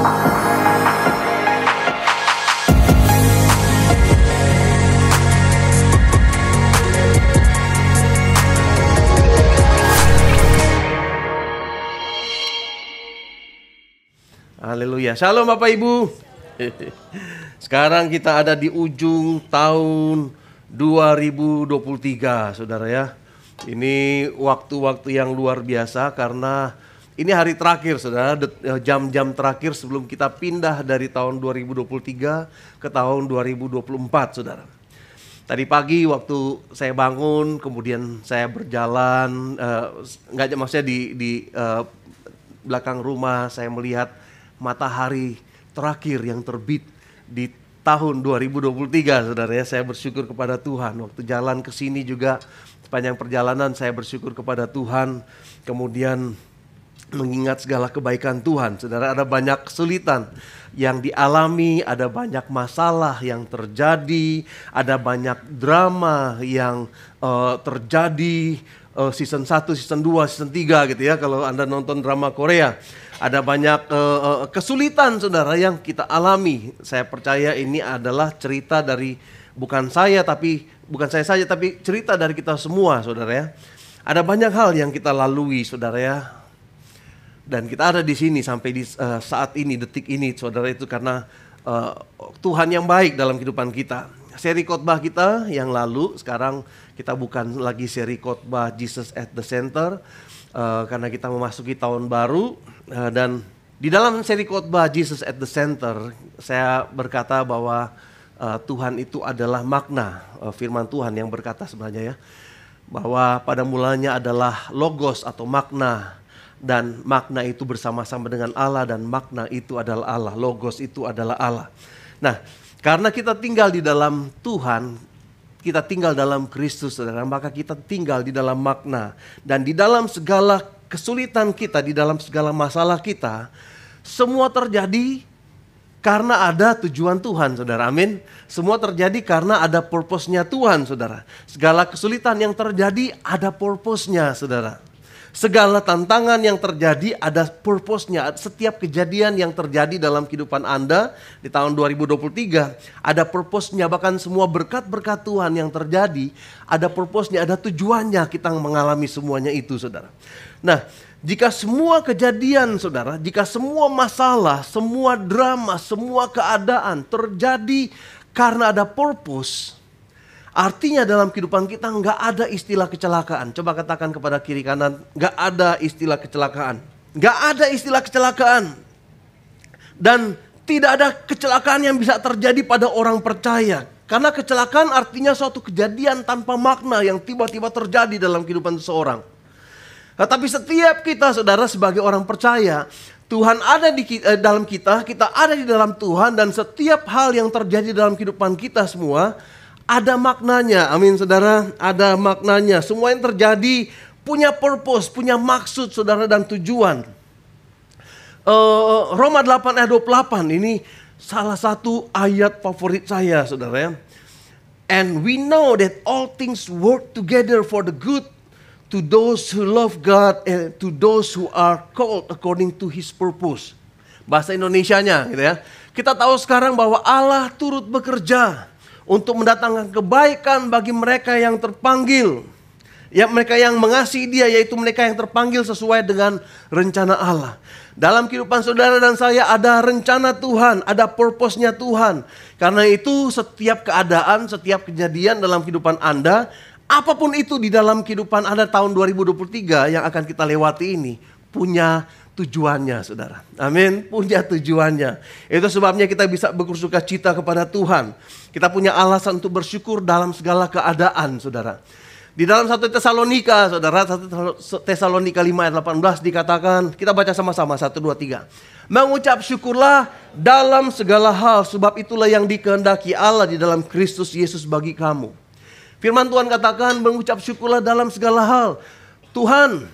Haleluya. Shalom Bapak Ibu. Sekarang kita ada di ujung tahun 2023, Saudara ya. Ini waktu-waktu yang luar biasa karena ini hari terakhir, Saudara, jam-jam terakhir sebelum kita pindah dari tahun 2023 ke tahun 2024, Saudara. Tadi pagi waktu saya bangun, kemudian saya berjalan, maksudnya di belakang rumah saya melihat matahari terakhir yang terbit di tahun 2023, Saudara ya. Saya bersyukur kepada Tuhan. Waktu jalan ke sini juga sepanjang perjalanan saya bersyukur kepada Tuhan. Kemudian mengingat segala kebaikan Tuhan. Saudara, ada banyak kesulitan yang dialami, ada banyak masalah yang terjadi, ada banyak drama yang terjadi, season 1, season 2, season 3 gitu ya, kalau Anda nonton drama Korea. Ada banyak kesulitan, Saudara, yang kita alami. Saya percaya ini adalah cerita dari bukan saya saja, tapi cerita dari kita semua, Saudara ya. Ada banyak hal yang kita lalui, Saudara ya. Dan kita ada di sini sampai di saat ini, detik ini, Saudara, itu karena Tuhan yang baik dalam kehidupan kita. Seri khotbah kita yang lalu, sekarang kita bukan lagi seri khotbah Jesus at the Center, karena kita memasuki tahun baru. Dan di dalam seri khotbah Jesus at the Center, saya berkata bahwa Tuhan itu adalah makna, firman Tuhan yang berkata sebenarnya ya, bahwa pada mulanya adalah logos atau makna, dan makna itu bersama-sama dengan Allah, dan makna itu adalah Allah, logos itu adalah Allah. Nah, karena kita tinggal di dalam Tuhan, kita tinggal dalam Kristus, Saudara, maka kita tinggal di dalam makna. Dan di dalam segala kesulitan kita, di dalam segala masalah kita, semua terjadi karena ada tujuan Tuhan, Saudara. Amin. Semua terjadi karena ada purpose-nya Tuhan, Saudara. Segala kesulitan yang terjadi ada purpose-nya, Saudara. Segala tantangan yang terjadi ada purpose-nya. Setiap kejadian yang terjadi dalam kehidupan Anda di tahun 2023 ada purpose-nya. Bahkan semua berkat-berkat Tuhan yang terjadi ada purpose-nya, ada tujuannya kita mengalami semuanya itu, Saudara. Nah, jika semua kejadian, Saudara, jika semua masalah, semua drama, semua keadaan terjadi karena ada purpose, artinya dalam kehidupan kita nggak ada istilah kecelakaan. Coba katakan kepada kiri kanan, nggak ada istilah kecelakaan. Nggak ada istilah kecelakaan. Dan tidak ada kecelakaan yang bisa terjadi pada orang percaya. Karena kecelakaan artinya suatu kejadian tanpa makna yang tiba-tiba terjadi dalam kehidupan seseorang. Nah, tapi setiap kita, Saudara, sebagai orang percaya, Tuhan ada di dalam kita ada di dalam Tuhan, dan setiap hal yang terjadi dalam kehidupan kita semua ada maknanya. Amin, Saudara, ada maknanya. Semua yang terjadi punya purpose, punya maksud, Saudara, dan tujuan. Roma 8 ayat 28 ini salah satu ayat favorit saya, Saudara ya. And we know that all things work together for the good to those who love God and to those who are called according to His purpose. Bahasa Indonesianya gitu ya. Kita tahu sekarang bahwa Allah turut bekerja untuk mendatangkan kebaikan bagi mereka yang terpanggil. Ya, mereka yang mengasihi Dia, yaitu mereka yang terpanggil sesuai dengan rencana Allah. Dalam kehidupan saudara dan saya ada rencana Tuhan, ada purpose-nya Tuhan. Karena itu setiap keadaan, setiap kejadian dalam kehidupan Anda, apapun itu di dalam kehidupan Anda tahun 2023 yang akan kita lewati ini, punya tujuannya, Saudara. Amin, punya tujuannya. Itu sebabnya kita bisa bersuka cita kepada Tuhan. Kita punya alasan untuk bersyukur dalam segala keadaan, Saudara. Di dalam 1 Tesalonika, Saudara, 1 Tesalonika 5 ayat 18 dikatakan, kita baca sama-sama 1, 2, 3. Mengucap syukurlah dalam segala hal, sebab itulah yang dikehendaki Allah di dalam Kristus Yesus bagi kamu. Firman Tuhan katakan mengucap syukurlah dalam segala hal. Tuhan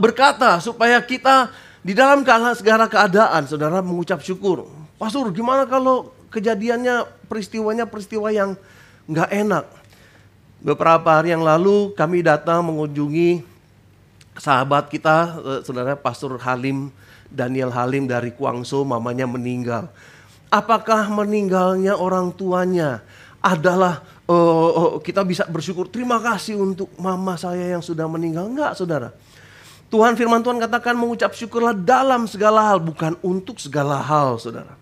berkata supaya kita di dalam segala keadaan, Saudara, mengucap syukur. Pastor, gimana kalau kejadiannya, peristiwa yang gak enak? Beberapa hari yang lalu kami datang mengunjungi sahabat kita, Saudara, Pastor Halim Daniel Halim dari Guangzhou, mamanya meninggal. Apakah meninggalnya orang tuanya adalah kita bisa bersyukur, terima kasih untuk mama saya yang sudah meninggal? Enggak, saudara. Tuhan, firman Tuhan katakan mengucap syukurlah dalam segala hal, bukan untuk segala hal, saudara.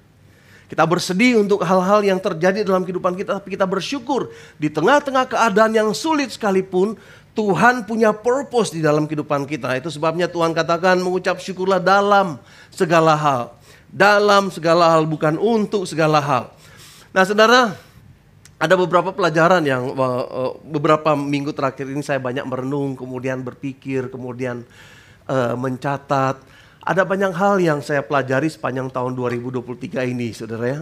Kita bersedih untuk hal-hal yang terjadi dalam kehidupan kita, tapi kita bersyukur di tengah-tengah keadaan yang sulit sekalipun, Tuhan punya purpose di dalam kehidupan kita. Itu sebabnya Tuhan katakan mengucap syukurlah dalam segala hal. Dalam segala hal, bukan untuk segala hal. Nah, saudara, ada beberapa pelajaran yang beberapa minggu terakhir ini saya banyak merenung, kemudian berpikir, kemudian mencatat. Ada banyak hal yang saya pelajari sepanjang tahun 2023 ini, saudara ya.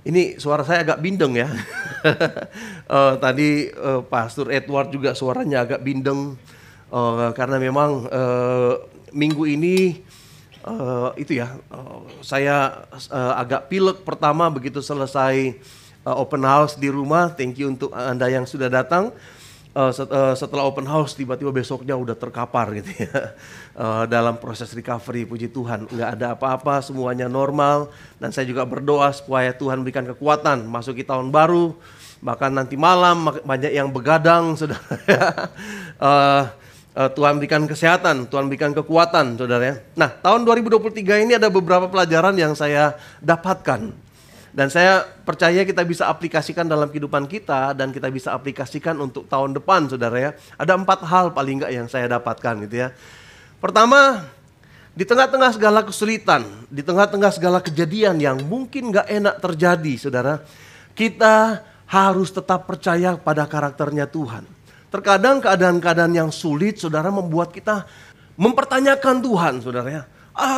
Ini suara saya agak bindeng ya. Tadi Pastor Edward juga suaranya agak bindeng. Karena memang minggu ini saya agak pilek pertama begitu selesai open house di rumah. Thank you untuk Anda yang sudah datang. Setelah open house tiba-tiba besoknya udah terkapar gitu ya. Dalam proses recovery, puji Tuhan nggak ada apa-apa, semuanya normal. Dan saya juga berdoa supaya Tuhan berikan kekuatan masuki tahun baru. Bahkan nanti malam banyak yang begadang, saudara ya. Tuhan berikan kesehatan, Tuhan berikan kekuatan, saudara ya. Nah, tahun 2023 ini ada beberapa pelajaran yang saya dapatkan. Dan saya percaya kita bisa aplikasikan dalam kehidupan kita dan kita bisa aplikasikan untuk tahun depan, saudara ya. Ada 4 hal paling enggak yang saya dapatkan gitu ya. Pertama, di tengah-tengah segala kesulitan, di tengah-tengah segala kejadian yang mungkin enggak enak terjadi, saudara, kita harus tetap percaya pada karakternya Tuhan. Terkadang keadaan-keadaan yang sulit, saudara, membuat kita mempertanyakan Tuhan, saudara ya.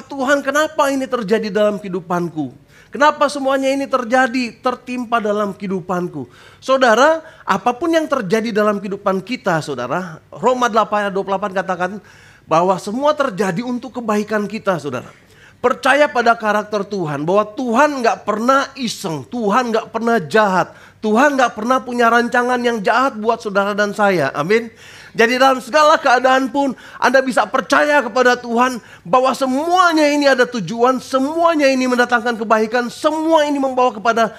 Tuhan, kenapa ini terjadi dalam kehidupanku? Kenapa semuanya ini terjadi, tertimpa dalam kehidupanku? Saudara, apapun yang terjadi dalam kehidupan kita, saudara, Roma 8 ayat 28 katakan bahwa semua terjadi untuk kebaikan kita, saudara. Percaya pada karakter Tuhan, bahwa Tuhan gak pernah iseng, Tuhan gak pernah jahat, Tuhan gak pernah punya rancangan yang jahat buat saudara dan saya, amin. Jadi dalam segala keadaan pun Anda bisa percaya kepada Tuhan bahwa semuanya ini ada tujuan, semuanya ini mendatangkan kebaikan, semua ini membawa kepada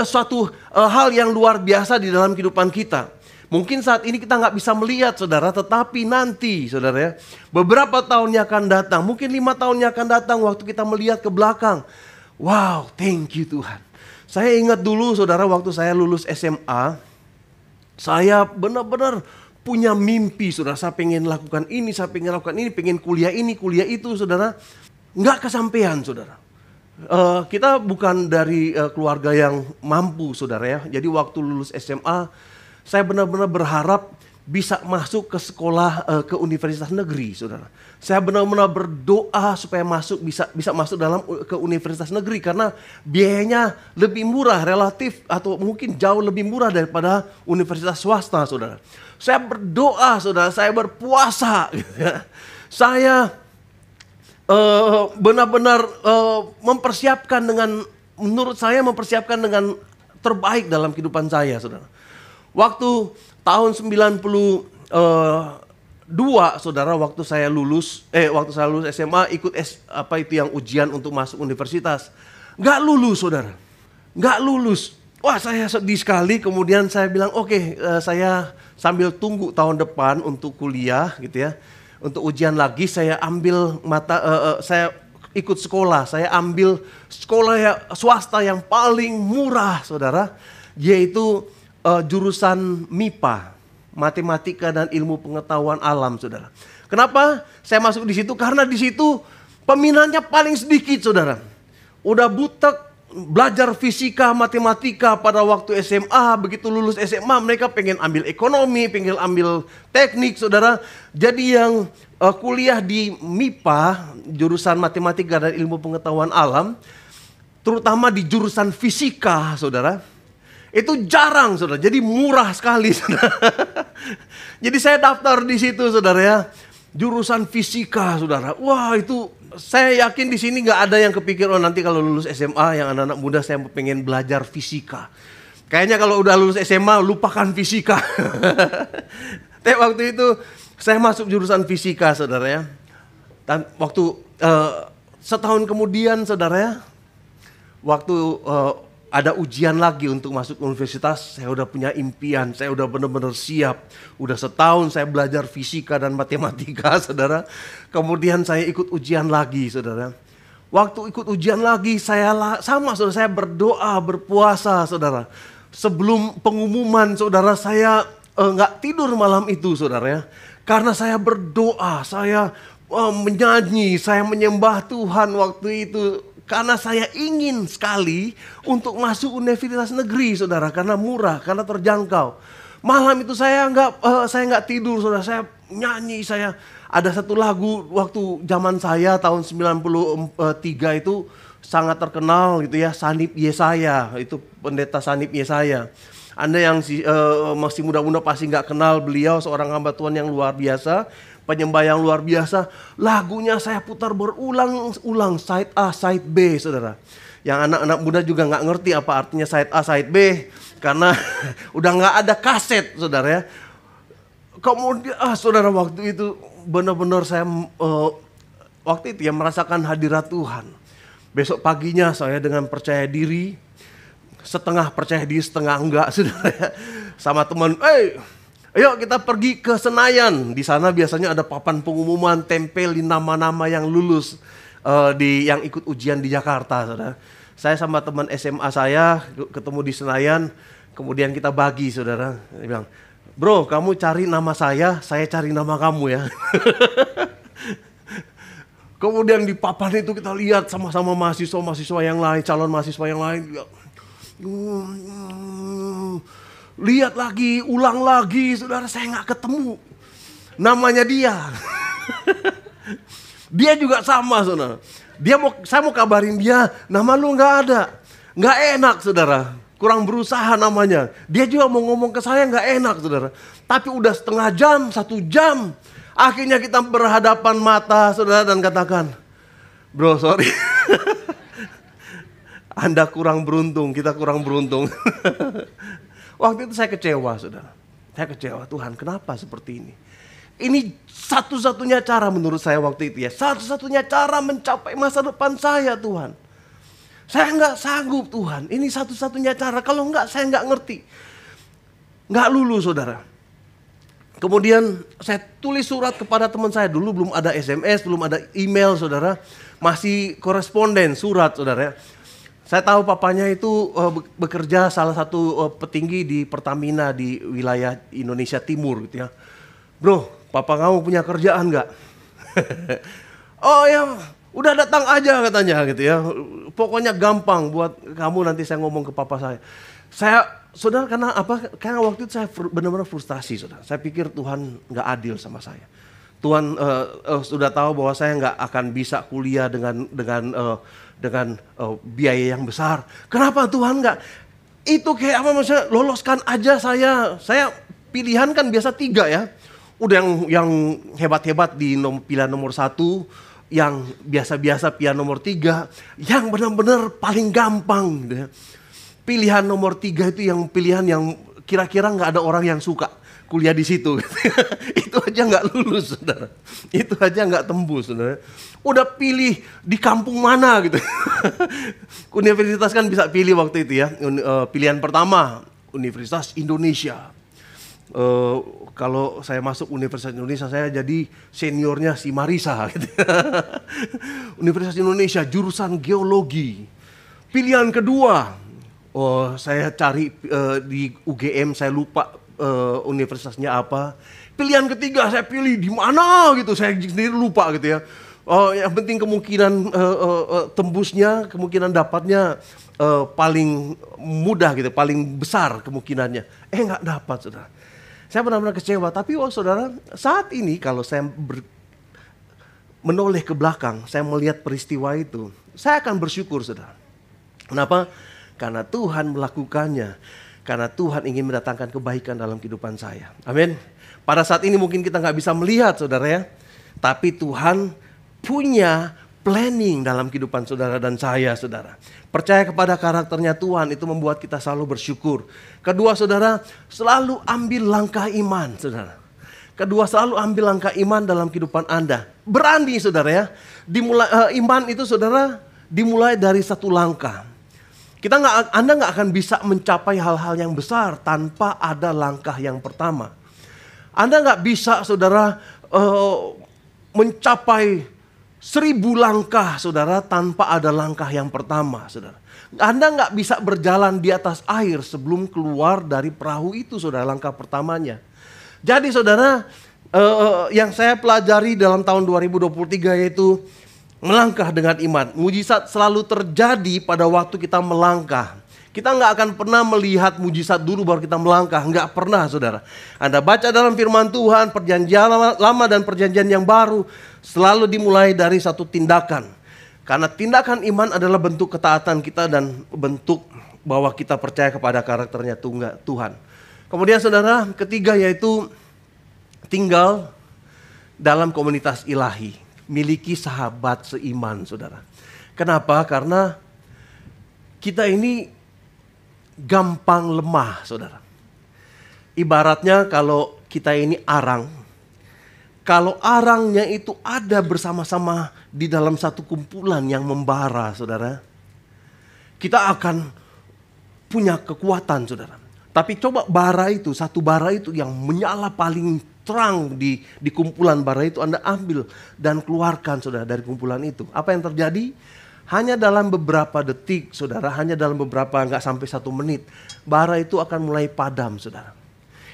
suatu hal yang luar biasa di dalam kehidupan kita. Mungkin saat ini kita nggak bisa melihat, saudara, tetapi nanti, saudara ya, beberapa tahun yang akan datang, mungkin 5 tahun yang akan datang waktu kita melihat ke belakang. Wow, thank you Tuhan. Saya ingat dulu, saudara, waktu saya lulus SMA, saya benar-benar punya mimpi, saudara. Saya pengen lakukan ini, saya pengen lakukan ini, kuliah ini, kuliah itu, saudara. Nggak kesampaian, saudara. Kita bukan dari keluarga yang mampu, saudara ya. Jadi waktu lulus SMA, saya benar-benar berharap bisa masuk ke sekolah, ke universitas negeri, saudara. Saya benar-benar berdoa supaya bisa masuk ke universitas negeri karena biayanya lebih murah relatif atau mungkin jauh lebih murah daripada universitas swasta, saudara. Saya berdoa, saudara, saya berpuasa, gitu ya. Saya benar-benar mempersiapkan dengan terbaik dalam kehidupan saya, saudara. Waktu tahun 92, saudara, waktu saya lulus SMA, ikut yang ujian untuk masuk universitas. Nggak lulus, saudara. Nggak lulus. Wah, saya sedih sekali. Kemudian saya bilang, oke, saya sambil tunggu tahun depan untuk kuliah, gitu ya. Untuk ujian lagi, saya ambil saya ikut sekolah. Saya ambil sekolah swasta yang paling murah, saudara, yaitu jurusan MIPA, Matematika dan Ilmu Pengetahuan Alam, saudara. Kenapa saya masuk di situ? Karena di situ peminatnya paling sedikit, saudara. Udah butek belajar fisika, matematika pada waktu SMA, begitu lulus SMA mereka pengen ambil ekonomi, pengen ambil teknik, saudara. Jadi yang kuliah di MIPA, jurusan Matematika dan Ilmu Pengetahuan Alam, terutama di jurusan fisika, saudara, itu jarang, saudara. Jadi murah sekali, saudara. Jadi saya daftar di situ, saudara ya. Jurusan fisika, saudara. Wah, itu saya yakin di sini nggak ada yang kepikir, oh nanti kalau lulus SMA yang anak-anak muda saya pengen belajar fisika. Kayaknya kalau udah lulus SMA lupakan fisika. Tapi waktu itu saya masuk jurusan fisika, saudara ya. Dan waktu setahun kemudian saudara ya, waktu ada ujian lagi untuk masuk universitas, saya udah punya impian, saya udah benar-benar siap. Udah setahun saya belajar fisika dan matematika, saudara. Kemudian saya ikut ujian lagi, saudara. Waktu ikut ujian lagi, saudara, saya berdoa, berpuasa, saudara. Sebelum pengumuman, saudara, saya nggak tidur malam itu, saudara ya. Karena saya berdoa, saya menyanyi, saya menyembah Tuhan waktu itu. Karena saya ingin sekali untuk masuk universitas negeri, saudara, karena murah, karena terjangkau. Malam itu saya nggak tidur, saudara. Saya nyanyi, saya ada satu lagu waktu zaman saya tahun 93 itu sangat terkenal gitu ya, Sanip Yesaya, itu pendeta Sanip Yesaya. Anda yang masih muda-muda pasti nggak kenal beliau, seorang hamba Tuhan yang luar biasa. Penyembah yang luar biasa, lagunya saya putar berulang-ulang, side A, side B, saudara. Yang anak-anak muda juga nggak ngerti apa artinya side A, side B, karena udah nggak ada kaset, saudara ya. Kemudian, saudara, waktu itu benar-benar saya waktu itu ya merasakan hadirat Tuhan. Besok paginya saya dengan percaya diri, setengah percaya diri, setengah enggak, saudara ya. Sama teman, ayo kita pergi ke Senayan. Di sana biasanya ada papan pengumuman, tempelin nama-nama yang lulus yang ikut ujian di Jakarta, saudara. Saya sama teman SMA saya ketemu di Senayan, kemudian kita bagi, saudara. Dia bilang, bro, kamu cari nama saya cari nama kamu ya. Kemudian di papan itu kita lihat sama-sama mahasiswa-mahasiswa yang lain, calon mahasiswa yang lain. Lihat lagi, ulang lagi, saudara, saya nggak ketemu namanya dia. Dia juga sama, saudara. Saya mau kabarin dia, nama lu nggak ada, nggak enak, saudara. Kurang berusaha namanya. Dia juga mau ngomong ke saya nggak enak, saudara. Tapi udah setengah jam, 1 jam, akhirnya kita berhadapan mata, saudara, dan katakan, bro, sorry. Anda kurang beruntung, kita kurang beruntung. Waktu itu saya kecewa, saudara. Saya kecewa, Tuhan, kenapa seperti ini? Ini satu-satunya cara menurut saya waktu itu ya. Satu-satunya cara mencapai masa depan saya, Tuhan. Saya nggak sanggup, Tuhan. Ini satu-satunya cara. Kalau nggak, saya nggak ngerti. Nggak lulus, saudara. Kemudian saya tulis surat kepada teman saya. Dulu belum ada SMS, belum ada email, saudara. Masih koresponden, surat, saudara. Saya tahu papanya itu bekerja salah satu petinggi di Pertamina di wilayah Indonesia Timur gitu ya. Bro, papa kamu punya kerjaan nggak? Oh ya, udah datang aja katanya gitu ya. Pokoknya gampang buat kamu, nanti saya ngomong ke papa saya. Saudara, karena apa? Karena waktu itu saya benar-benar frustasi, saudara. Saya pikir Tuhan nggak adil sama saya. Tuhan sudah tahu bahwa saya nggak akan bisa kuliah dengan biaya yang besar. Kenapa Tuhan nggak? Itu kayak apa maksudnya? Loloskan aja saya. Saya pilihan kan biasa 3 ya. Udah yang hebat-hebat di pilihan nomor 1, yang biasa-biasa pilihan nomor 3, yang benar-benar paling gampang. Gitu ya. Pilihan nomor 3 itu yang pilihan yang kira-kira nggak ada orang yang suka kuliah di situ. Itu aja nggak lulus, saudara. Itu aja nggak tembus, saudara. Udah pilih di kampung mana gitu. Universitas kan bisa pilih waktu itu ya. Pilihan pertama Universitas Indonesia. Kalau saya masuk Universitas Indonesia, saya jadi seniornya si Marisa. Gitu. Universitas Indonesia jurusan geologi. Pilihan kedua, saya cari di UGM, saya lupa universitasnya apa. Pilihan ketiga saya pilih di mana gitu, saya sendiri lupa gitu ya. Yang penting kemungkinan tembusnya, kemungkinan dapatnya paling mudah gitu, paling besar kemungkinannya. Nggak dapat, saudara. Saya benar-benar kecewa. Tapi saudara, saat ini kalau saya menoleh ke belakang, saya melihat peristiwa itu, saya akan bersyukur, saudara. Kenapa? Karena Tuhan melakukannya. Karena Tuhan ingin mendatangkan kebaikan dalam kehidupan saya. Amin. Pada saat ini mungkin kita nggak bisa melihat, saudara ya. Tapi Tuhan punya planning dalam kehidupan saudara dan saya, saudara. Percaya kepada karakternya Tuhan itu membuat kita selalu bersyukur. Kedua, saudara, selalu ambil langkah iman, saudara. Kedua, selalu ambil langkah iman dalam kehidupan Anda. Berani saudara ya. Iman itu saudara dimulai dari satu langkah. Anda nggak akan bisa mencapai hal-hal yang besar tanpa ada langkah yang pertama. Anda nggak bisa saudara mencapai 1000 langkah saudara tanpa ada langkah yang pertama saudara. Anda nggak bisa berjalan di atas air sebelum keluar dari perahu itu saudara, langkah pertamanya. Jadi saudara, yang saya pelajari dalam tahun 2023 yaitu melangkah dengan iman. Mujizat selalu terjadi pada waktu kita melangkah. Kita nggak akan pernah melihat mujizat dulu baru kita melangkah. Nggak pernah saudara. Anda baca dalam firman Tuhan, perjanjian lama dan perjanjian yang baru selalu dimulai dari satu tindakan. Karena tindakan iman adalah bentuk ketaatan kita dan bentuk bahwa kita percaya kepada karakternya Tuhan. Kemudian saudara, ketiga yaitu tinggal dalam komunitas ilahi. Miliki sahabat seiman saudara. Kenapa? Karena kita ini gampang lemah saudara. Ibaratnya kalau kita ini arang. Kalau arangnya itu ada bersama-sama di dalam satu kumpulan yang membara saudara. Kita akan punya kekuatan saudara. Tapi coba satu bara itu yang menyala paling terang di kumpulan bara itu Anda ambil dan keluarkan saudara dari kumpulan itu. Apa yang terjadi? Hanya dalam beberapa detik saudara, hanya dalam beberapa nggak sampai 1 menit, bara itu akan mulai padam saudara.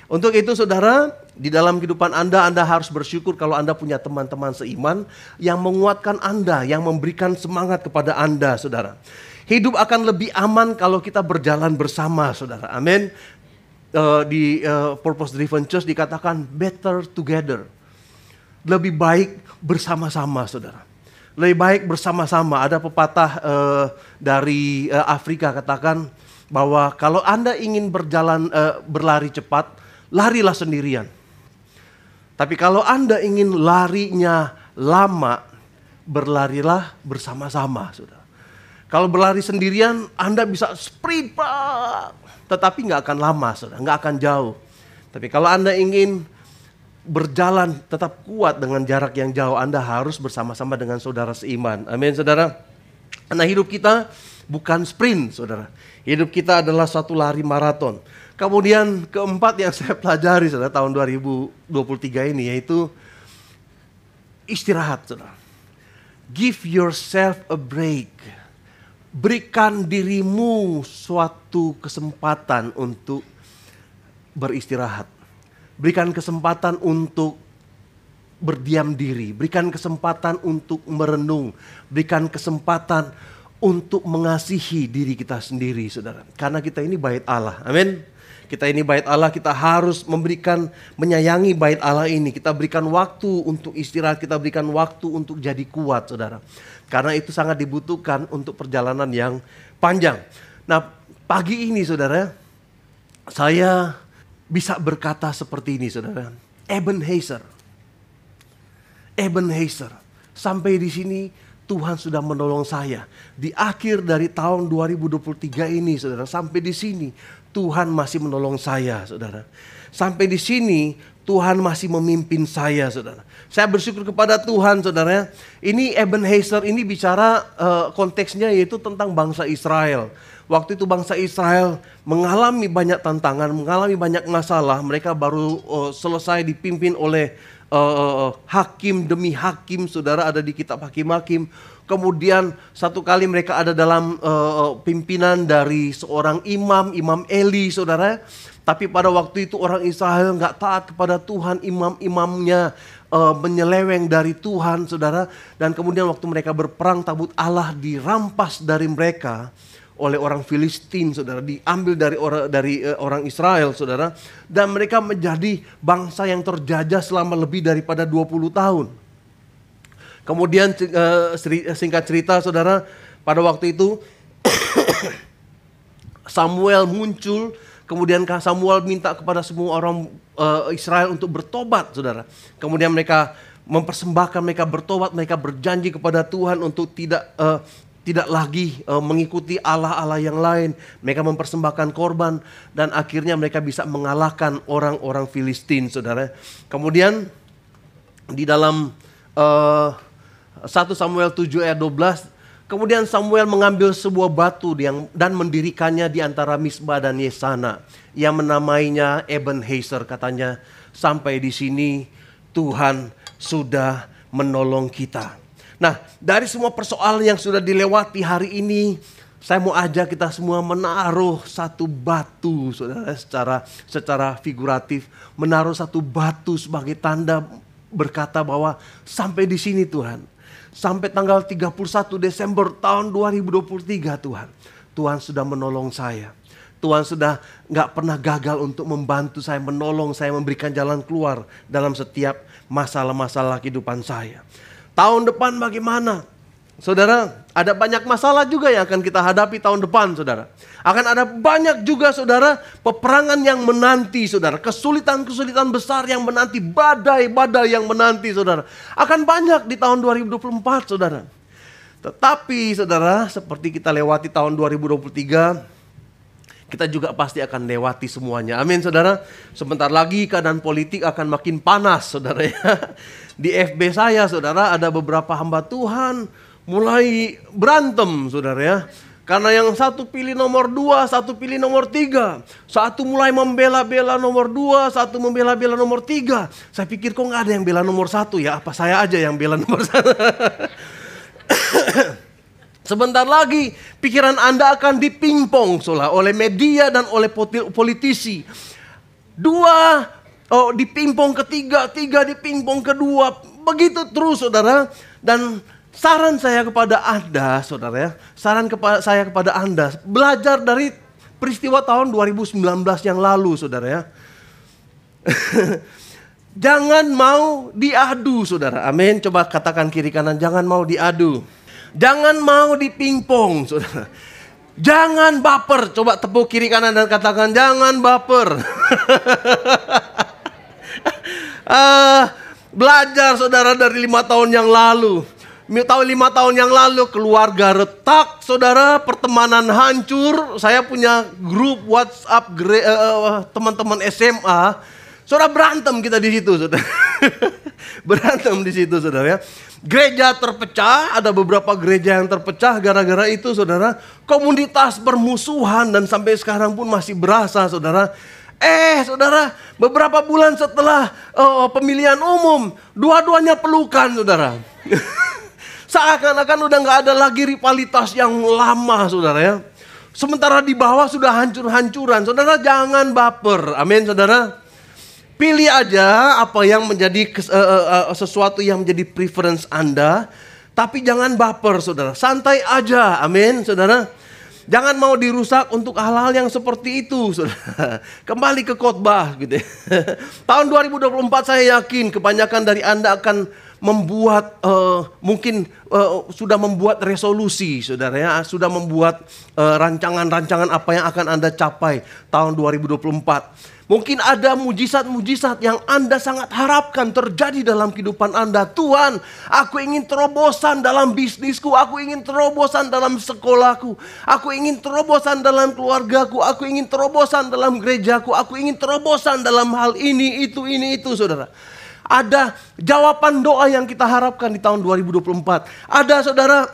Untuk itu saudara, di dalam kehidupan Anda harus bersyukur kalau Anda punya teman-teman seiman yang menguatkan Anda, yang memberikan semangat kepada Anda saudara. Hidup akan lebih aman kalau kita berjalan bersama saudara. Amin. Di Purpose Driven Church dikatakan better together. Lebih baik bersama-sama saudara. Lebih baik bersama-sama. Ada pepatah dari Afrika katakan bahwa kalau Anda ingin berlari cepat, larilah sendirian. Tapi kalau Anda ingin larinya lama, berlarilah bersama-sama saudara. Kalau berlari sendirian, Anda bisa sprint, tetapi nggak akan lama, saudara, nggak akan jauh. Tapi kalau Anda ingin berjalan tetap kuat dengan jarak yang jauh, Anda harus bersama-sama dengan saudara seiman. Amin, saudara. Karena hidup kita bukan sprint, saudara. Hidup kita adalah satu lari maraton. Kemudian keempat yang saya pelajari, saudara, tahun 2023 ini yaitu istirahat, saudara. Give yourself a break. Berikan dirimu suatu kesempatan untuk beristirahat. Berikan kesempatan untuk berdiam diri. Berikan kesempatan untuk merenung. Berikan kesempatan untuk mengasihi diri kita sendiri, saudara. Karena kita ini bait Allah. Amin. Kita ini bait Allah, kita harus menyayangi bait Allah ini. Kita berikan waktu untuk istirahat, kita berikan waktu untuk jadi kuat, saudara. Karena itu sangat dibutuhkan untuk perjalanan yang panjang. Nah, pagi ini saudara, saya bisa berkata seperti ini saudara. Ebenezer. Sampai di sini Tuhan sudah menolong saya. Di akhir dari tahun 2023 ini saudara, sampai di sini Tuhan masih menolong saya saudara. Sampai di sini Tuhan masih memimpin saya saudara. Saya bersyukur kepada Tuhan saudara. Ini Ebenezer ini bicara konteksnya yaitu tentang bangsa Israel. Waktu itu bangsa Israel mengalami banyak tantangan, mengalami banyak masalah. Mereka baru selesai dipimpin oleh hakim demi hakim, saudara, ada di kitab Hakim-Hakim. Kemudian satu kali mereka ada dalam pimpinan dari seorang imam Eli, saudara. Tapi pada waktu itu orang Israel nggak taat kepada Tuhan, imam-imamnya menyeleweng dari Tuhan, saudara. Dan kemudian waktu mereka berperang, tabut Allah dirampas dari mereka oleh orang Filistin, saudara, diambil dari orang Israel, saudara, dan mereka menjadi bangsa yang terjajah selama lebih daripada 20 tahun. Kemudian singkat cerita, saudara, pada waktu itu Samuel muncul, kemudian Samuel minta kepada semua orang Israel untuk bertobat, saudara. Kemudian mereka mempersembahkan, mereka bertobat, mereka berjanji kepada Tuhan untuk tidak tidak lagi mengikuti Allah-Allah yang lain. Mereka mempersembahkan korban dan akhirnya mereka bisa mengalahkan orang-orang Filistin, saudara. Kemudian di dalam 1 Samuel 7 ayat 12, kemudian Samuel mengambil sebuah batu dan mendirikannya di antara Misbah dan Yesana. Ia menamainya Ebenezer, katanya, sampai di sini Tuhan sudah menolong kita. Nah, dari semua persoalan yang sudah dilewati hari ini, saya mau ajak kita semua menaruh satu batu, saudara, secara figuratif, menaruh satu batu sebagai tanda berkata bahwa sampai di sini Tuhan. Sampai tanggal 31 Desember tahun 2023 Tuhan sudah menolong saya. Tuhan sudah gak pernah gagal untuk membantu saya, menolong saya, memberikan jalan keluar dalam setiap masalah-masalah kehidupan saya. Tahun depan bagaimana? Saudara, ada banyak masalah juga yang akan kita hadapi tahun depan, saudara. Akan ada banyak juga, saudara, peperangan yang menanti, saudara. Kesulitan-kesulitan besar yang menanti, badai-badai yang menanti, saudara. Akan banyak di tahun 2024, saudara. Tetapi, saudara, seperti kita lewati tahun 2023, kita juga pasti akan lewati semuanya. Amin, saudara. Sebentar lagi keadaan politik akan makin panas, saudara. Di FB saya, saudara, ada beberapa hamba Tuhan mulai berantem, saudara ya. Karena yang satu pilih nomor 2, satu pilih nomor 3. Satu mulai membela-bela nomor 2, satu membela-bela nomor 3. Saya pikir kok gak ada yang bela nomor 1 ya? Apa saya aja yang bela nomor 1? Sebentar lagi pikiran Anda akan dipingpong oleh media dan oleh politisi. 2 dipingpong ketiga, 3 dipingpong kedua. Begitu terus, saudara. Dan saran saya kepada Anda, saudara ya. Saya kepada Anda, belajar dari peristiwa tahun 2019 yang lalu, saudara ya. Jangan mau diadu, saudara. Amin. Coba katakan kiri kanan, jangan mau diadu. Jangan mau dipingpong, saudara. Jangan baper. Coba tepuk kiri kanan dan katakan jangan baper. Belajar, saudara, dari 5 tahun yang lalu. 5 tahun yang lalu keluarga retak, saudara, pertemanan hancur. Saya punya grup WhatsApp teman-teman SMA. Saudara, berantem kita di situ, saudara. Berantem di situ, saudara ya. Gereja terpecah, ada beberapa gereja yang terpecah gara-gara itu, saudara. Komunitas bermusuhan dan sampai sekarang pun masih berasa, saudara. Saudara, beberapa bulan setelah pemilihan umum, dua-duanya pelukan, saudara. Seakan-akan udah gak ada lagi rivalitas yang lama, saudara ya. Sementara di bawah sudah hancur-hancuran. Saudara, jangan baper. Amin, saudara. Pilih aja apa yang menjadi sesuatu yang menjadi preference Anda. Tapi jangan baper, saudara. Santai aja, amin, saudara. Jangan mau dirusak untuk hal-hal yang seperti itu, saudara. Kembali ke khotbah gitu ya. Tahun 2024 saya yakin kebanyakan dari Anda akan membuat mungkin sudah membuat resolusi, saudara ya. Sudah membuat rancangan-rancangan apa yang akan Anda capai tahun 2024. Mungkin ada mujizat-mujizat yang Anda sangat harapkan terjadi dalam kehidupan Anda. Tuhan, aku ingin terobosan dalam bisnisku. Aku ingin terobosan dalam sekolahku. Aku ingin terobosan dalam keluargaku. Aku ingin terobosan dalam gerejaku. Aku ingin terobosan dalam hal ini, itu, saudara. Ada jawaban doa yang kita harapkan di tahun 2024. Ada, saudara,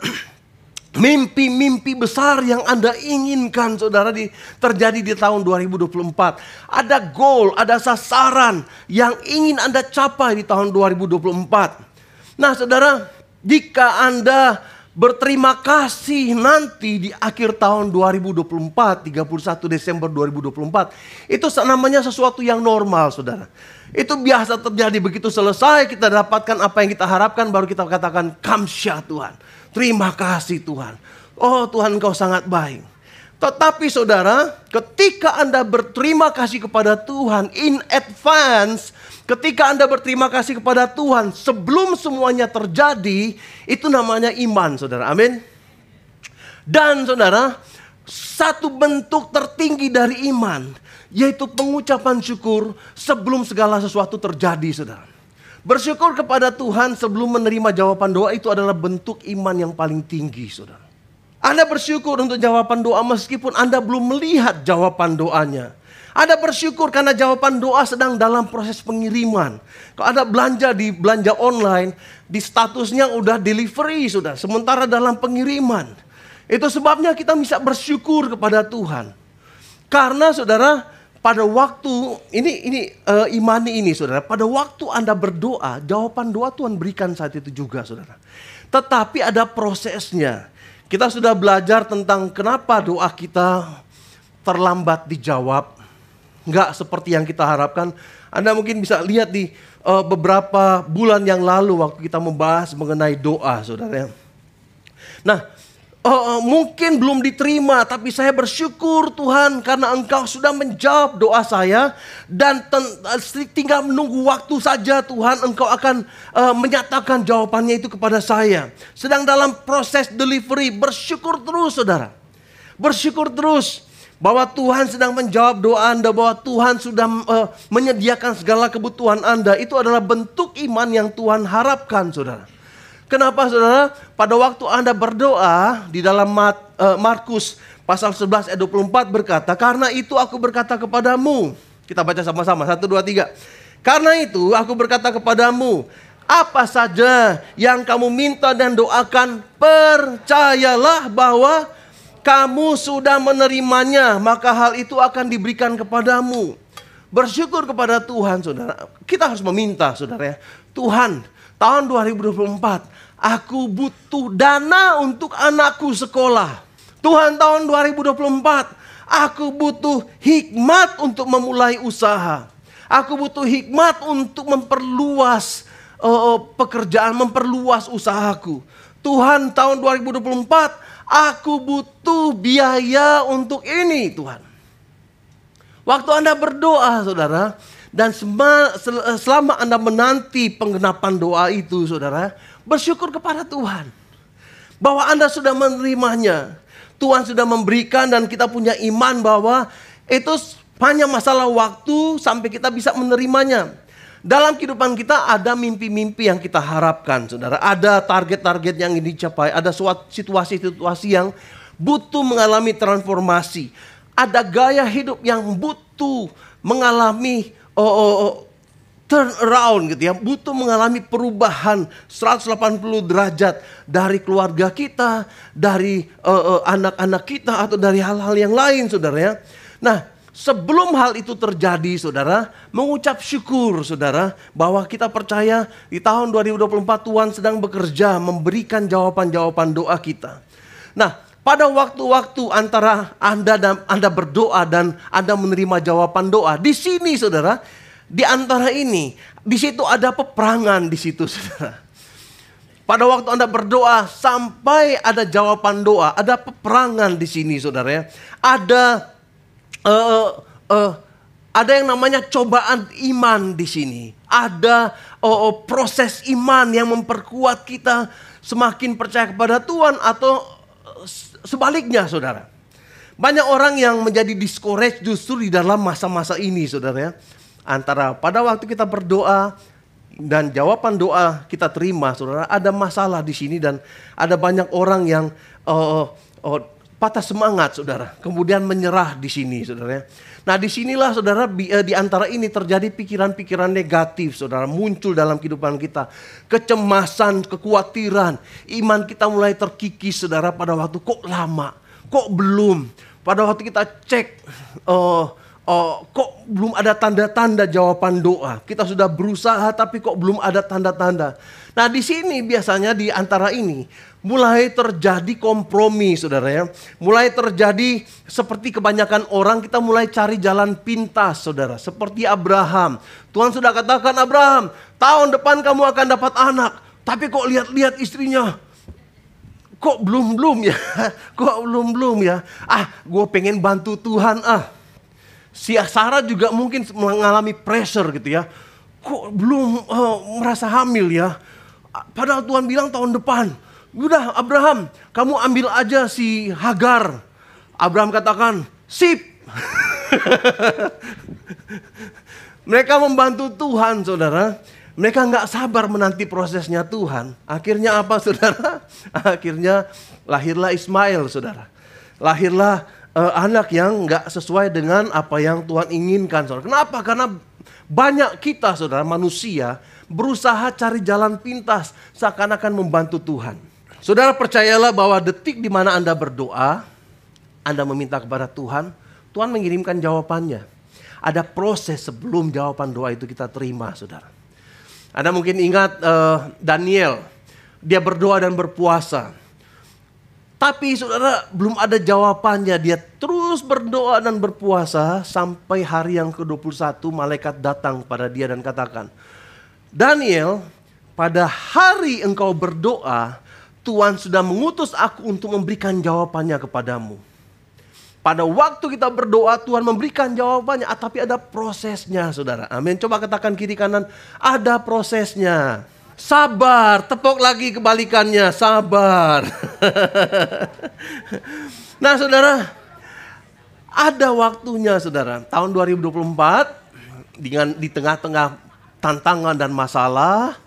mimpi-mimpi besar yang Anda inginkan, saudara, terjadi di tahun 2024. Ada goal, ada sasaran yang ingin Anda capai di tahun 2024. Nah, saudara, jika Anda berterima kasih nanti di akhir tahun 2024, 31 Desember 2024, itu namanya sesuatu yang normal, saudara. Itu biasa terjadi. Begitu selesai kita dapatkan apa yang kita harapkan, baru kita katakan kamsyah Tuhan. Terima kasih Tuhan. Oh Tuhan, Engkau sangat baik. Tetapi saudara, ketika Anda berterima kasih kepada Tuhan in advance, ketika Anda berterima kasih kepada Tuhan sebelum semuanya terjadi, itu namanya iman, saudara. Amin. Dan saudara, satu bentuk tertinggi dari iman, yaitu pengucapan syukur sebelum segala sesuatu terjadi, saudara. Bersyukur kepada Tuhan sebelum menerima jawaban doa itu adalah bentuk iman yang paling tinggi, saudara. Anda bersyukur untuk jawaban doa meskipun Anda belum melihat jawaban doanya. Anda bersyukur karena jawaban doa sedang dalam proses pengiriman. Kalau Anda belanja di belanja online, di statusnya udah delivery sudah, sementara dalam pengiriman. Itu sebabnya kita bisa bersyukur kepada Tuhan. Karena saudara, pada waktu imani ini saudara, pada waktu Anda berdoa, jawaban doa Tuhan berikan saat itu juga saudara. Tetapi ada prosesnya. Kita sudah belajar tentang kenapa doa kita terlambat dijawab. Enggak seperti yang kita harapkan. Anda mungkin bisa lihat di beberapa bulan yang lalu waktu kita membahas mengenai doa saudara. Nah, mungkin belum diterima, tapi saya bersyukur Tuhan karena Engkau sudah menjawab doa saya. Dan tinggal menunggu waktu saja Tuhan, Engkau akan menyatakan jawabannya itu kepada saya. Sedang dalam proses delivery, bersyukur terus saudara. Bersyukur terus bahwa Tuhan sedang menjawab doa Anda, bahwa Tuhan sudah menyediakan segala kebutuhan Anda. Itu adalah bentuk iman yang Tuhan harapkan saudara. Kenapa saudara? Pada waktu Anda berdoa di dalam Markus pasal 11 ayat 24 berkata, karena itu aku berkata kepadamu. Kita baca sama-sama, 1, 2, 3. Karena itu aku berkata kepadamu, apa saja yang kamu minta dan doakan, percayalah bahwa kamu sudah menerimanya, maka hal itu akan diberikan kepadamu. Bersyukur kepada Tuhan saudara. Kita harus meminta saudara ya. Tuhan, tahun 2024 aku butuh dana untuk anakku sekolah. Tuhan, tahun 2024 aku butuh hikmat untuk memulai usaha. Aku butuh hikmat untuk memperluas pekerjaan, memperluas usahaku. Tuhan, tahun 2024 aku butuh biaya untuk ini Tuhan. Waktu Anda berdoa saudara, dan selama Anda menanti penggenapan doa itu saudara, bersyukur kepada Tuhan bahwa Anda sudah menerimanya. Tuhan sudah memberikan dan kita punya iman bahwa itu hanya masalah waktu sampai kita bisa menerimanya. Dalam kehidupan kita ada mimpi-mimpi yang kita harapkan saudara. Ada target-target yang ingin dicapai. Ada situasi-situasi yang butuh mengalami transformasi. Ada gaya hidup yang butuh mengalami turn around gitu ya, butuh mengalami perubahan 180 derajat dari keluarga kita, dari anak-anak kita atau dari hal-hal yang lain saudara ya. Nah, sebelum hal itu terjadi saudara, mengucap syukur saudara bahwa kita percaya di tahun 2024 Tuhan sedang bekerja memberikan jawaban-jawaban doa kita. Nah, pada waktu-waktu antara Anda berdoa dan Anda menerima jawaban doa, di sini saudara, di antara ini, di situ ada peperangan di situ saudara. Pada waktu Anda berdoa sampai ada jawaban doa, ada peperangan di sini saudara ya. Ada yang namanya cobaan iman di sini. Ada proses iman yang memperkuat kita semakin percaya kepada Tuhan atau sebaliknya saudara. Banyak orang yang menjadi discouraged justru di dalam masa-masa ini saudara ya. Antara pada waktu kita berdoa dan jawaban doa kita terima saudara, ada masalah di sini dan ada banyak orang yang patah semangat saudara, kemudian menyerah di sini saudara. Nah disinilah saudara di antara ini terjadi pikiran-pikiran negatif saudara muncul dalam kehidupan kita. Kecemasan, kekhawatiran, iman kita mulai terkikis saudara pada waktu kok lama, kok belum. Pada waktu kita cek kok belum ada tanda-tanda jawaban doa. Kita sudah berusaha tapi kok belum ada tanda-tanda. Nah di sini biasanya di antara ini mulai terjadi kompromi saudara ya. Mulai terjadi seperti kebanyakan orang kita mulai cari jalan pintas saudara. Seperti Abraham. Tuhan sudah katakan Abraham tahun depan kamu akan dapat anak. Tapi kok lihat-lihat istrinya. Kok belum ya. Kok belum ya. Gue pengen bantu Tuhan Si Sarah juga mungkin mengalami pressure gitu ya. Kok belum merasa hamil ya. Padahal Tuhan bilang tahun depan. Udah Abraham, kamu ambil aja si Hagar. Abraham katakan, sip. Mereka membantu Tuhan saudara. Mereka nggak sabar menanti prosesnya Tuhan. Akhirnya apa saudara? Akhirnya lahirlah Ismail saudara. Lahirlah anak yang nggak sesuai dengan apa yang Tuhan inginkan saudara. Kenapa? Karena banyak kita saudara manusia berusaha cari jalan pintas seakan-akan membantu Tuhan. Saudara percayalah bahwa detik di mana Anda berdoa, Anda meminta kepada Tuhan, Tuhan mengirimkan jawabannya. Ada proses sebelum jawaban doa itu kita terima, saudara. Anda mungkin ingat Daniel, dia berdoa dan berpuasa. Tapi saudara belum ada jawabannya, dia terus berdoa dan berpuasa sampai hari yang ke-21 malaikat datang pada dia dan katakan, Daniel, pada hari engkau berdoa, Tuhan sudah mengutus aku untuk memberikan jawabannya kepadamu. Pada waktu kita berdoa Tuhan memberikan jawabannya, tapi ada prosesnya saudara. Amin. Coba katakan kiri kanan, ada prosesnya. Sabar, tepuk lagi kebalikannya, sabar. Nah saudara, ada waktunya saudara. Tahun 2024, di tengah-tengah tantangan dan masalah,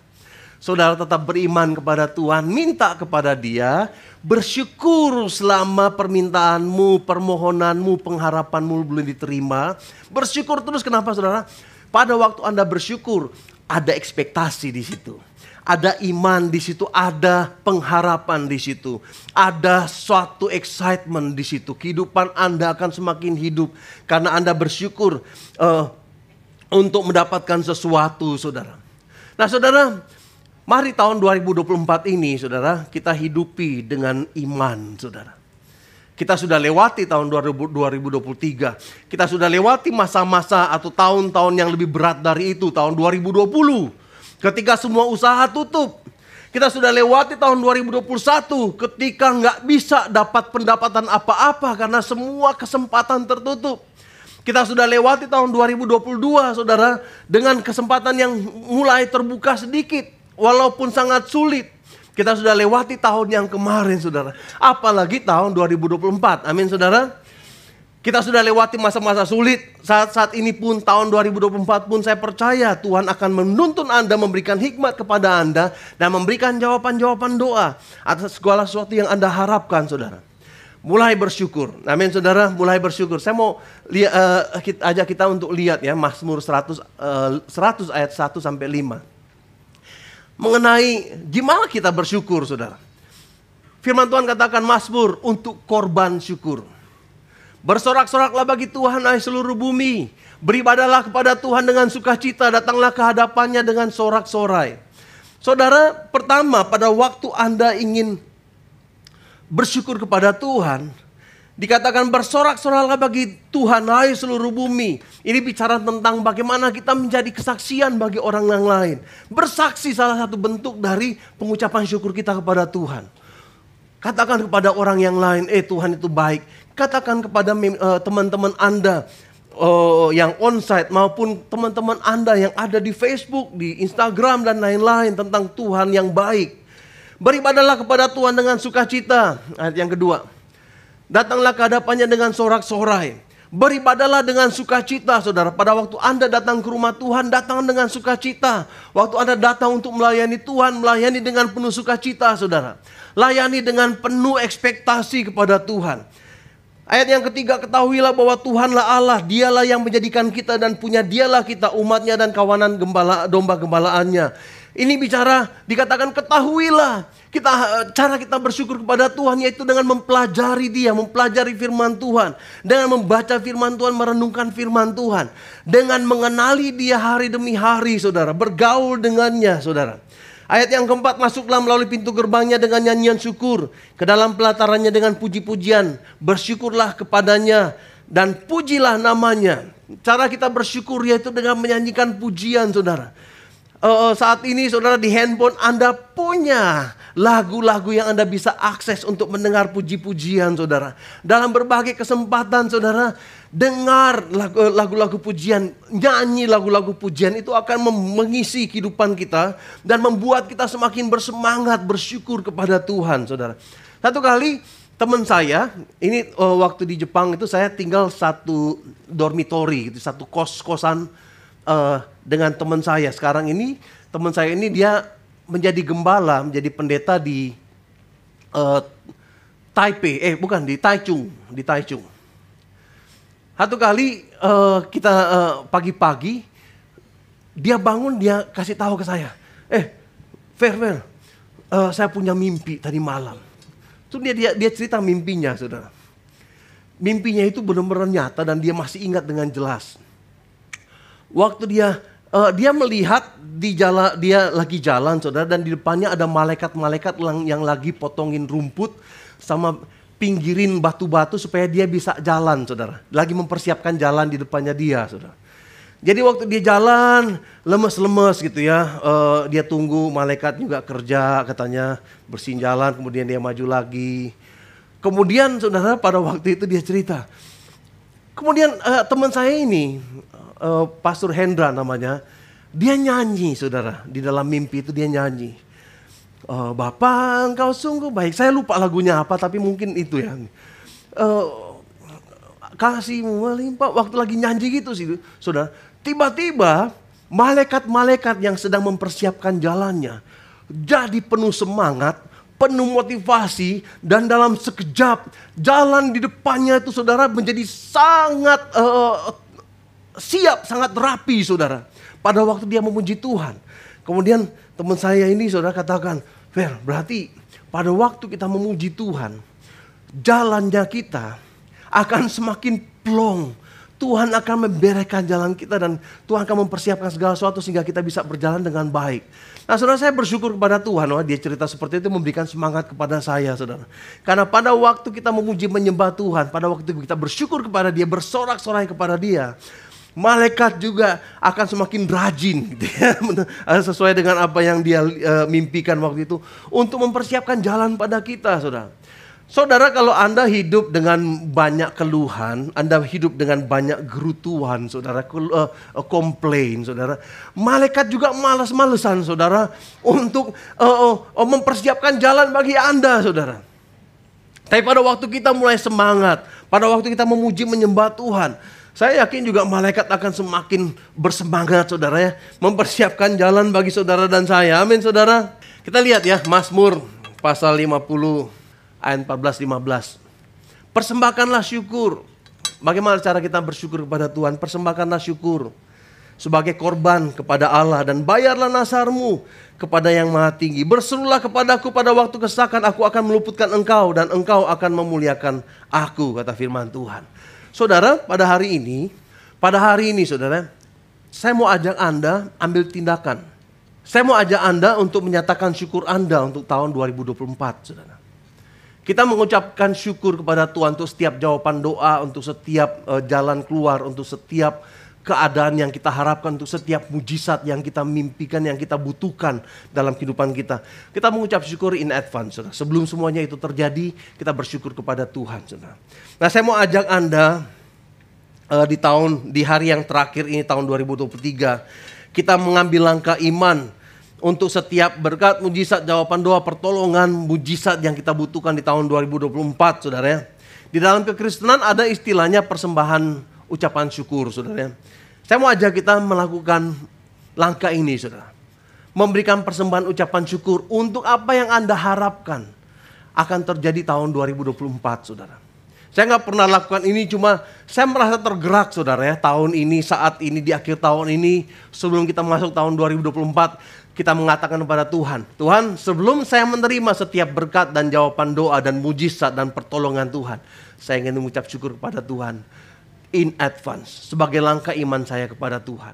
saudara tetap beriman kepada Tuhan, minta kepada Dia, bersyukur selama permintaanmu, permohonanmu, pengharapanmu belum diterima. Bersyukur terus, kenapa saudara? Pada waktu Anda bersyukur, ada ekspektasi di situ. Ada iman di situ, ada pengharapan di situ. Ada suatu excitement di situ. Kehidupan Anda akan semakin hidup karena Anda bersyukur untuk mendapatkan sesuatu saudara. Nah saudara, mari tahun 2024 ini saudara kita hidupi dengan iman saudara. Kita sudah lewati tahun 2023. Kita sudah lewati masa-masa atau tahun-tahun yang lebih berat dari itu. Tahun 2020 ketika semua usaha tutup. Kita sudah lewati tahun 2021 ketika nggak bisa dapat pendapatan apa-apa karena semua kesempatan tertutup. Kita sudah lewati tahun 2022 saudara dengan kesempatan yang mulai terbuka sedikit. Walaupun sangat sulit, kita sudah lewati tahun yang kemarin saudara. Apalagi tahun 2024, amin saudara. Kita sudah lewati masa-masa sulit. Saat ini pun tahun 2024 pun saya percaya Tuhan akan menuntun Anda, memberikan hikmat kepada Anda. Dan memberikan jawaban-jawaban doa atas segala sesuatu yang Anda harapkan saudara. Mulai bersyukur, amin saudara, mulai bersyukur. Saya mau ajak kita untuk lihat ya Mazmur 100 ayat 1 sampai 5. Mengenai gimana kita bersyukur saudara. Firman Tuhan katakan Mazmur untuk korban syukur. Bersorak-soraklah bagi Tuhan hai seluruh bumi. Beribadahlah kepada Tuhan dengan sukacita, datanglah ke hadapannya dengan sorak-sorai. Saudara, pertama pada waktu Anda ingin bersyukur kepada Tuhan, dikatakan bersorak-soraklah bagi Tuhan hai seluruh bumi. Ini bicara tentang bagaimana kita menjadi kesaksian bagi orang yang lain. Bersaksi salah satu bentuk dari pengucapan syukur kita kepada Tuhan. Katakan kepada orang yang lain, Tuhan itu baik. Katakan kepada teman-teman Anda yang onsite maupun teman-teman Anda yang ada di Facebook, di Instagram dan lain-lain tentang Tuhan yang baik. Beribadahlah kepada Tuhan dengan sukacita. Ayat yang kedua. Datanglah ke hadapannya dengan sorak-sorai. Beribadahlah dengan sukacita saudara. Pada waktu Anda datang ke rumah Tuhan, datang dengan sukacita. Waktu Anda datang untuk melayani Tuhan, melayani dengan penuh sukacita saudara. Layani dengan penuh ekspektasi kepada Tuhan. Ayat yang ketiga, ketahuilah bahwa Tuhanlah Allah, Dialah yang menjadikan kita dan punya Dialah kita umatnya dan kawanan domba gembalaannya. Ini bicara dikatakan ketahuilah. Cara kita bersyukur kepada Tuhan yaitu dengan mempelajari Dia, mempelajari firman Tuhan. Dengan membaca firman Tuhan, merenungkan firman Tuhan. Dengan mengenali Dia hari demi hari saudara, bergaul dengannya saudara. Ayat yang keempat, masuklah melalui pintu gerbangnya dengan nyanyian syukur. Ke dalam pelatarannya dengan puji-pujian. Bersyukurlah kepadanya dan pujilah namanya. Cara kita bersyukur yaitu dengan menyanyikan pujian saudara. Saat ini saudara di handphone Anda punya lagu-lagu yang Anda bisa akses untuk mendengar puji-pujian saudara. Dalam berbagai kesempatan saudara, dengar lagu-lagu pujian, nyanyi lagu-lagu pujian itu akan mengisi kehidupan kita dan membuat kita semakin bersemangat bersyukur kepada Tuhan saudara. Satu kali teman saya, ini waktu di Jepang itu saya tinggal satu dormitory, satu kos-kosan dengan teman saya. Sekarang ini teman saya ini dia menjadi gembala, menjadi pendeta di Taipei, bukan di Taichung. Satu kali kita pagi-pagi dia bangun, dia kasih tahu ke saya, Fer, saya punya mimpi tadi malam. Itu dia cerita mimpinya, saudara. Mimpinya itu benar-benar nyata dan dia masih ingat dengan jelas. Waktu dia melihat dia lagi jalan, saudara, dan di depannya ada malaikat-malaikat yang lagi potongin rumput sama pinggirin batu-batu supaya dia bisa jalan, saudara. Lagi mempersiapkan jalan di depannya dia, saudara. Jadi waktu dia jalan, lemes-lemes gitu ya, dia tunggu malaikat juga kerja katanya, bersihin jalan, kemudian dia maju lagi. Kemudian saudara pada waktu itu dia cerita, kemudian teman saya ini, Pastor Hendra namanya, dia nyanyi saudara, di dalam mimpi itu dia nyanyi. Bapa engkau sungguh baik, saya lupa lagunya apa tapi mungkin itu ya. Kasihmu melimpah, waktu lagi nyanyi gitu sih saudara. Tiba-tiba malaikat-malaikat yang sedang mempersiapkan jalannya jadi penuh semangat, penuh motivasi, dan dalam sekejap jalan di depannya itu saudara menjadi sangat siap, sangat rapi saudara. Pada waktu dia memuji Tuhan. Kemudian teman saya ini saudara katakan, Fer, berarti pada waktu kita memuji Tuhan, jalannya kita akan semakin plong. Tuhan akan membereskan jalan kita dan Tuhan akan mempersiapkan segala sesuatu sehingga kita bisa berjalan dengan baik. Nah saudara, saya bersyukur kepada Tuhan. Dia cerita seperti itu memberikan semangat kepada saya saudara. Karena pada waktu kita memuji menyembah Tuhan, pada waktu kita bersyukur kepada Dia, bersorak-sorai kepada Dia, malaikat juga akan semakin rajin gitu ya, sesuai dengan apa yang dia mimpikan waktu itu untuk mempersiapkan jalan pada kita saudara. Saudara, kalau Anda hidup dengan banyak keluhan, Anda hidup dengan banyak gerutuan, saudara, komplain, saudara. Malaikat juga malas-malesan, saudara, untuk mempersiapkan jalan bagi Anda, saudara. Tapi pada waktu kita mulai semangat, pada waktu kita memuji menyembah Tuhan, saya yakin juga malaikat akan semakin bersemangat, saudara ya, mempersiapkan jalan bagi saudara dan saya. Amin, saudara. Kita lihat ya, Mazmur pasal 50. Ayat 14-15. Persembahkanlah syukur. Bagaimana cara kita bersyukur kepada Tuhan? Persembahkanlah syukur sebagai korban kepada Allah dan bayarlah nasarmu kepada yang maha tinggi. Berserulah kepadaku pada waktu kesakan, aku akan meluputkan engkau dan engkau akan memuliakan aku, kata firman Tuhan. Saudara, pada hari ini saudara, saya mau ajak Anda ambil tindakan. Saya mau ajak Anda untuk menyatakan syukur Anda untuk tahun 2024, saudara. Kita mengucapkan syukur kepada Tuhan untuk setiap jawaban doa, untuk setiap jalan keluar, untuk setiap keadaan yang kita harapkan, untuk setiap mujizat yang kita mimpikan, yang kita butuhkan dalam kehidupan kita. Kita mengucap syukur in advance, saudara. Sebelum semuanya itu terjadi, kita bersyukur kepada Tuhan, saudara. Nah, saya mau ajak Anda di hari yang terakhir ini, tahun 2023, kita mengambil langkah iman untuk setiap berkat, mujizat, jawaban doa, pertolongan, mujizat yang kita butuhkan di tahun 2024, saudara ya. Di dalam kekristenan ada istilahnya persembahan ucapan syukur, saudara ya. Saya mau ajak kita melakukan langkah ini, saudara. Memberikan persembahan ucapan syukur untuk apa yang Anda harapkan akan terjadi tahun 2024, saudara. Saya nggak pernah lakukan ini, cuma saya merasa tergerak, saudara ya. Tahun ini, saat ini, di akhir tahun ini, sebelum kita masuk tahun 2024, kita mengatakan kepada Tuhan, Tuhan, sebelum saya menerima setiap berkat dan jawaban doa dan mujizat dan pertolongan Tuhan, saya ingin mengucap syukur kepada Tuhan in advance sebagai langkah iman saya kepada Tuhan.